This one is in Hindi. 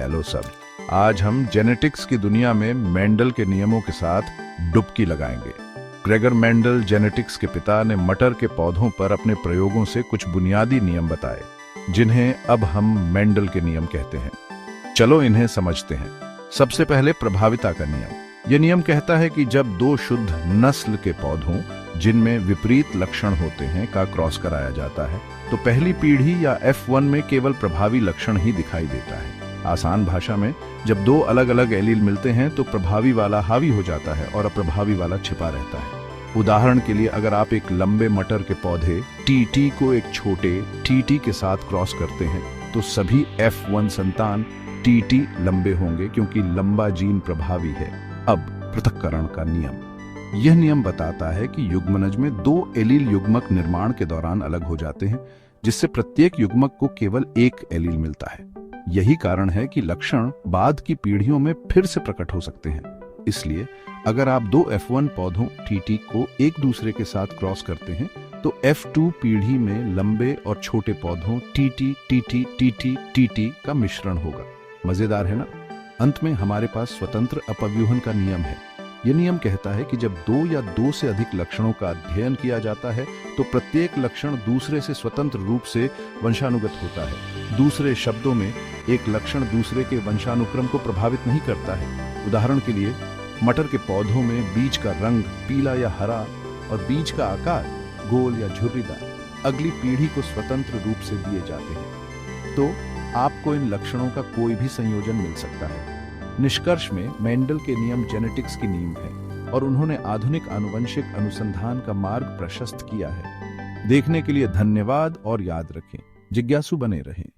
हेलो सब। आज हम जेनेटिक्स की दुनिया में मेंडल के नियमों के साथ डुबकी लगाएंगे। ग्रेगर मेंडल जेनेटिक्स के पिता ने मटर के पौधों पर अपने प्रयोगों से कुछ बुनियादी नियम बताए, जिन्हें अब हम मेंडल के नियम कहते हैं। चलो इन्हें समझते हैं। सबसे पहले प्रभाविता का नियम। यह नियम कहता है कि जब दो शुद्ध नस्ल के पौधों जिनमें विपरीत लक्षण होते हैं का क्रॉस कराया जाता है तो पहली पीढ़ी या F1 में केवल प्रभावी लक्षण ही दिखाई देता है। आसान भाषा में, जब दो अलग अलग एलील मिलते हैं तो प्रभावी वाला हावी हो जाता है और अप्रभावी वाला छिपा रहता है। उदाहरण के लिए, अगर आप एक लंबे मटर के पौधे TT को एक छोटे TT के साथ क्रॉस करते हैं तो सभी F1 संतान TT लंबे होंगे, क्योंकि लंबा जीन प्रभावी है। अब पृथक्करण का नियम। यह नियम बताता है कि युग्मनज में दो एलील युग्मक निर्माण के दौरान अलग हो जाते हैं, जिससे प्रत्येक युग्मक को केवल एक एलील मिलता है। यही कारण है कि लक्षण बाद की पीढ़ियों में फिर से प्रकट हो सकते हैं। इसलिए अगर आप दो F1 पौधों TT को एक दूसरे के साथ क्रॉस करते हैं तो F2 पीढ़ी में लंबे और छोटे पौधों TT TT TT TT का मिश्रण होगा। मजेदार है ना? अंत में हमारे पास स्वतंत्र अपव्यूहन का नियम है। यह नियम कहता है कि जब दो या दो से अधिक लक्षणों का अध्ययन किया जाता है तो प्रत्येक लक्षण दूसरे से स्वतंत्र रूप से वंशानुगत होता है। दूसरे शब्दों में, एक लक्षण दूसरे के वंशानुक्रम को प्रभावित नहीं करता है। उदाहरण के लिए, मटर के पौधों में बीज का रंग पीला या हरा और बीज का आकार गोल या झुर्रीदार अगली पीढ़ी को स्वतंत्र रूप से दिए जाते हैं। तो आपको इन लक्षणों का कोई भी संयोजन मिल सकता है। निष्कर्ष में, मेंडल के नियम जेनेटिक्स की नींव है और उन्होंने आधुनिक आनुवंशिक अनुसंधान का मार्ग प्रशस्त किया है। देखने के लिए धन्यवाद और याद रखें, जिज्ञासु बने रहें।